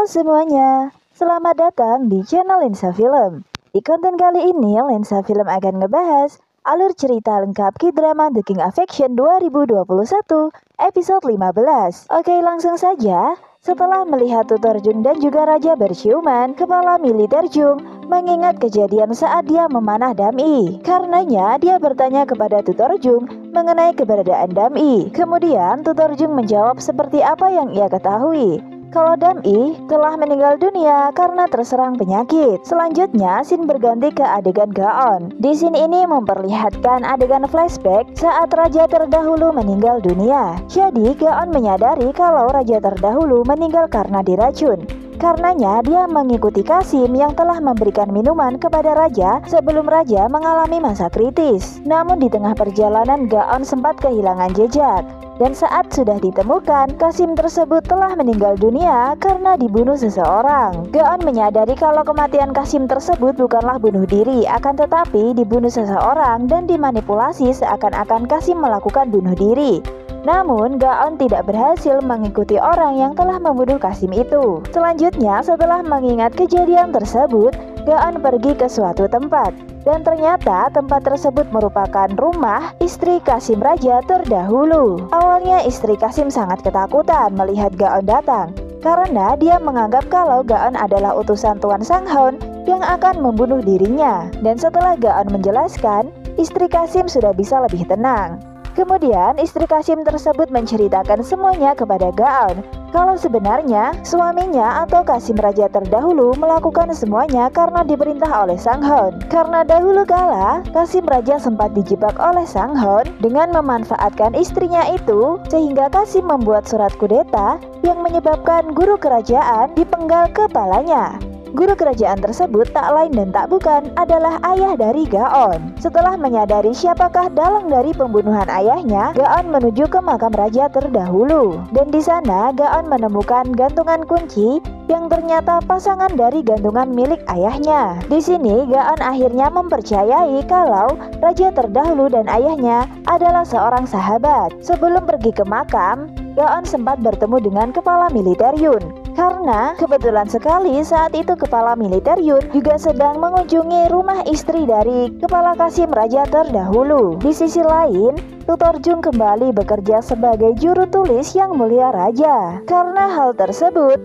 semuanya, selamat datang di channel Lensa Film. Di konten kali ini, Lensa Film akan ngebahas alur cerita lengkap K-drama The King Affection 2021 episode 15. Oke, langsung saja. Setelah melihat Tutor Jung dan juga Raja berciuman, kepala militer Jung mengingat kejadian saat dia memanah Dam-i. Karenanya, dia bertanya kepada Tutor Jung mengenai keberadaan Dam-i. Kemudian, Tutor Jung menjawab seperti apa yang ia ketahui. Kalau Dam-i telah meninggal dunia karena terserang penyakit. Selanjutnya, scene berganti ke adegan Gaon. Di scene ini memperlihatkan adegan flashback saat raja terdahulu meninggal dunia. Jadi, Gaon menyadari kalau raja terdahulu meninggal karena diracun. Karenanya, dia mengikuti Kasim yang telah memberikan minuman kepada raja sebelum raja mengalami masa kritis. Namun di tengah perjalanan, Gaon sempat kehilangan jejak. Dan saat sudah ditemukan, Kasim tersebut telah meninggal dunia karena dibunuh seseorang. Gaon menyadari kalau kematian Kasim tersebut bukanlah bunuh diri, akan tetapi dibunuh seseorang dan dimanipulasi seakan-akan Kasim melakukan bunuh diri. Namun, Gaon tidak berhasil mengikuti orang yang telah membunuh Kasim itu. Selanjutnya, setelah mengingat kejadian tersebut, Gaon pergi ke suatu tempat. Dan ternyata tempat tersebut merupakan rumah istri Kasim Raja terdahulu. Awalnya istri Kasim sangat ketakutan melihat Gaon datang, karena dia menganggap kalau Gaon adalah utusan Tuan Sang-hun yang akan membunuh dirinya. Dan setelah Gaon menjelaskan, istri Kasim sudah bisa lebih tenang. Kemudian istri Kasim tersebut menceritakan semuanya kepada Gaon, kalau sebenarnya suaminya atau Kasim Raja terdahulu melakukan semuanya karena diperintah oleh Sang-hun. Karena dahulu kala Kasim Raja sempat dijebak oleh Sang-hun dengan memanfaatkan istrinya itu, sehingga Kasim membuat surat kudeta yang menyebabkan guru kerajaan dipenggal kepalanya. Guru kerajaan tersebut tak lain dan tak bukan adalah ayah dari Gaon. Setelah menyadari siapakah dalang dari pembunuhan ayahnya, Gaon menuju ke makam raja terdahulu. Dan di sana Gaon menemukan gantungan kunci yang ternyata pasangan dari gantungan milik ayahnya. Di sini Gaon akhirnya mempercayai kalau raja terdahulu dan ayahnya adalah seorang sahabat. Sebelum pergi ke makam, Gaon sempat bertemu dengan kepala militer Yun. Karena kebetulan sekali saat itu kepala militer Yun juga sedang mengunjungi rumah istri dari kepala Kasim Raja terdahulu. Di sisi lain, Tutor Jung kembali bekerja sebagai juru tulis yang mulia raja. Karena hal tersebut,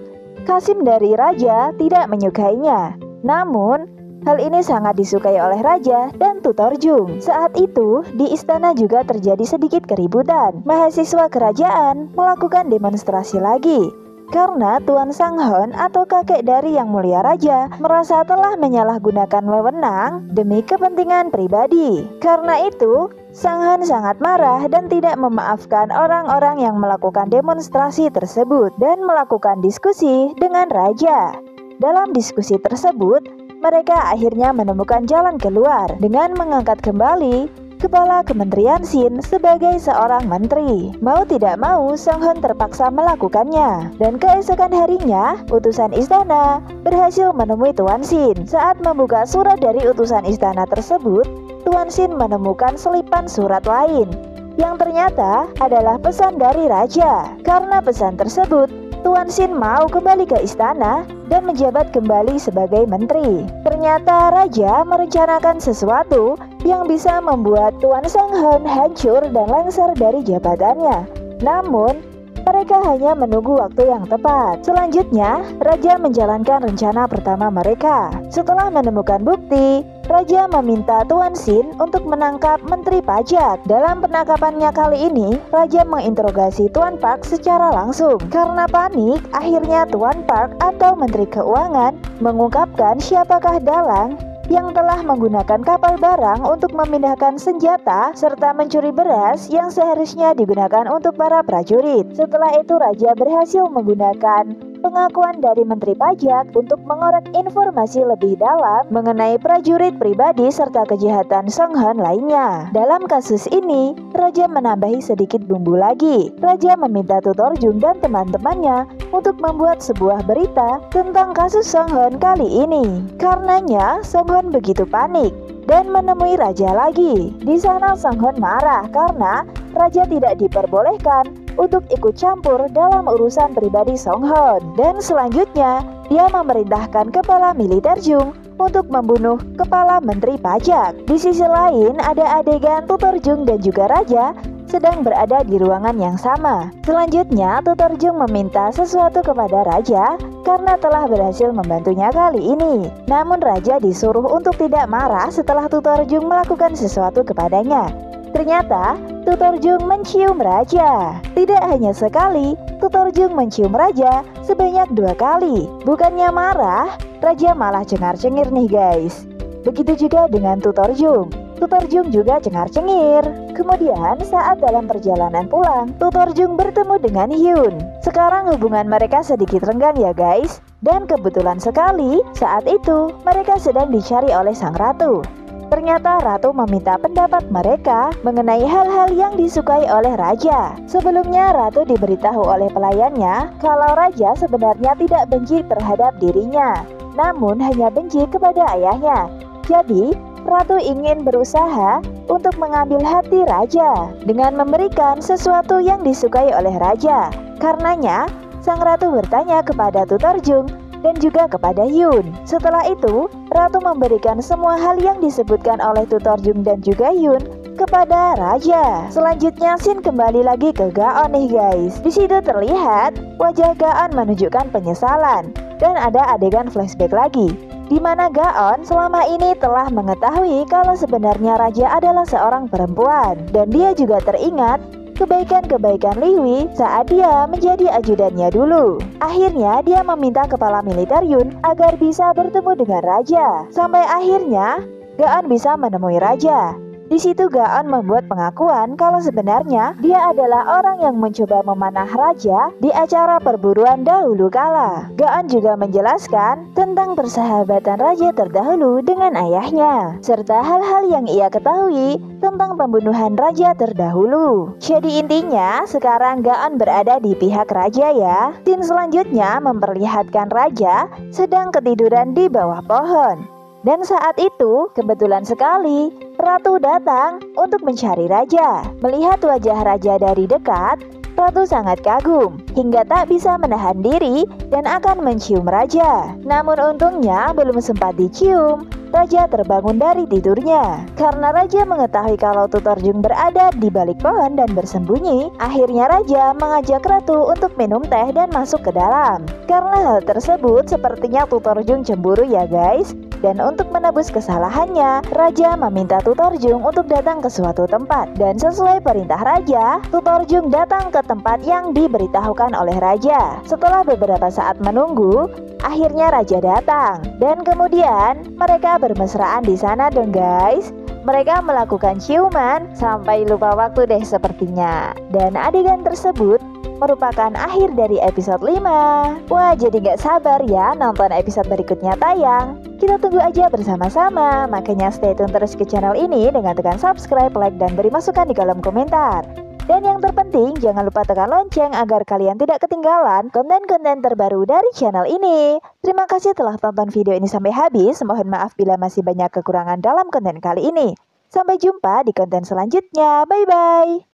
Kasim dari raja tidak menyukainya. Namun, hal ini sangat disukai oleh raja dan Tutor Jung. Saat itu, di istana juga terjadi sedikit keributan. Mahasiswa kerajaan melakukan demonstrasi lagi. Karena Tuan Sang-hun atau kakek dari yang mulia raja merasa telah menyalahgunakan wewenang demi kepentingan pribadi. Karena itu, Sang-hun sangat marah dan tidak memaafkan orang-orang yang melakukan demonstrasi tersebut dan melakukan diskusi dengan raja. Dalam diskusi tersebut, mereka akhirnya menemukan jalan keluar dengan mengangkat kembali Kepala Kementerian Shin sebagai seorang menteri. Mau tidak mau, Sang-hun terpaksa melakukannya. Dan keesokan harinya, utusan istana berhasil menemui Tuan Shin. Saat membuka surat dari utusan istana tersebut, Tuan Shin menemukan selipan surat lain yang ternyata adalah pesan dari raja. Karena pesan tersebut, Tuan Shin mau kembali ke istana dan menjabat kembali sebagai menteri. Ternyata raja merencanakan sesuatu yang bisa membuat Tuan Sang-hun hancur dan lengser dari jabatannya. Namun, mereka hanya menunggu waktu yang tepat. Selanjutnya, raja menjalankan rencana pertama mereka. Setelah menemukan bukti, raja meminta Tuan Shin untuk menangkap menteri pajak. Dalam penangkapannya kali ini, raja menginterogasi Tuan Park secara langsung. Karena panik, akhirnya Tuan Park atau menteri keuangan mengungkapkan siapakah dalang yang telah menggunakan kapal barang untuk memindahkan senjata serta mencuri beras yang seharusnya digunakan untuk para prajurit. Setelah itu raja berhasil menggunakan pengakuan dari Menteri Pajak untuk mengorek informasi lebih dalam mengenai prajurit pribadi serta kejahatan Sang-hun lainnya. Dalam kasus ini, raja menambahi sedikit bumbu lagi. Raja meminta Tutor Jung dan teman-temannya untuk membuat sebuah berita tentang kasus Sang-hun kali ini. Karenanya, Sang-hun begitu panik dan menemui raja lagi. Di sana Sang-hun marah karena raja tidak diperbolehkan untuk ikut campur dalam urusan pribadi Song Hon. Dan selanjutnya, dia memerintahkan kepala militer Jung untuk membunuh kepala menteri pajak. Di sisi lain, ada adegan Tutor Jung dan juga Raja sedang berada di ruangan yang sama. Selanjutnya, Tutor Jung meminta sesuatu kepada Raja karena telah berhasil membantunya kali ini. Namun Raja disuruh untuk tidak marah setelah Tutor Jung melakukan sesuatu kepadanya. Ternyata, Tutor Jung mencium Raja. Tidak hanya sekali, Tutor Jung mencium Raja sebanyak 2 kali. Bukannya marah, Raja malah cengar-cengir nih guys. Begitu juga dengan Tutor Jung. Tutor Jung juga cengar-cengir. Kemudian saat dalam perjalanan pulang, Tutor Jung bertemu dengan Hyun. Sekarang hubungan mereka sedikit renggang ya guys. Dan kebetulan sekali saat itu mereka sedang dicari oleh sang ratu. Ternyata ratu meminta pendapat mereka mengenai hal-hal yang disukai oleh raja. Sebelumnya ratu diberitahu oleh pelayannya kalau raja sebenarnya tidak benci terhadap dirinya, namun hanya benci kepada ayahnya. Jadi ratu ingin berusaha untuk mengambil hati raja dengan memberikan sesuatu yang disukai oleh raja. Karenanya, sang ratu bertanya kepada Tutor Jung dan juga kepada Hyun. Setelah itu, ratu memberikan semua hal yang disebutkan oleh Tutor Jung dan juga Hyun kepada raja. Selanjutnya, scene kembali lagi ke Gaon nih guys. Di situ terlihat wajah Gaon menunjukkan penyesalan dan ada adegan flashback lagi, di mana Gaon selama ini telah mengetahui kalau sebenarnya raja adalah seorang perempuan, dan dia juga teringat kebaikan-kebaikan Liwi saat dia menjadi ajudannya dulu. Akhirnya dia meminta kepala militer Yun agar bisa bertemu dengan raja. Sampai akhirnya Gaon bisa menemui raja. Di situ Gaon membuat pengakuan kalau sebenarnya dia adalah orang yang mencoba memanah raja di acara perburuan dahulu kala. Gaon juga menjelaskan tentang persahabatan raja terdahulu dengan ayahnya, serta hal-hal yang ia ketahui tentang pembunuhan raja terdahulu. Jadi intinya sekarang Gaon berada di pihak raja ya. Scene selanjutnya memperlihatkan raja sedang ketiduran di bawah pohon. Dan saat itu, kebetulan sekali, ratu datang untuk mencari raja. Melihat wajah raja dari dekat, ratu sangat kagum, hingga tak bisa menahan diri dan akan mencium raja. Namun untungnya belum sempat dicium, raja terbangun dari tidurnya. Karena raja mengetahui kalau Tutor Jung berada di balik pohon dan bersembunyi, akhirnya raja mengajak ratu untuk minum teh dan masuk ke dalam. Karena hal tersebut sepertinya Tutor Jung cemburu ya guys. Dan untuk menebus kesalahannya, raja meminta Tutor Jung untuk datang ke suatu tempat. Dan sesuai perintah raja, Tutor Jung datang ke tempat yang diberitahukan oleh raja. Setelah beberapa saat menunggu, akhirnya raja datang. Dan kemudian mereka bermesraan di sana dong guys. Mereka melakukan ciuman sampai lupa waktu deh sepertinya. Dan adegan tersebut merupakan akhir dari episode 5. Wah, jadi gak sabar ya nonton episode berikutnya tayang. Kita tunggu aja bersama-sama. Makanya stay tune terus ke channel ini dengan tekan subscribe, like, dan beri masukan di kolom komentar. Dan yang terpenting, jangan lupa tekan lonceng agar kalian tidak ketinggalan konten-konten terbaru dari channel ini. Terima kasih telah tonton video ini sampai habis. Mohon maaf bila masih banyak kekurangan dalam konten kali ini. Sampai jumpa di konten selanjutnya. Bye-bye.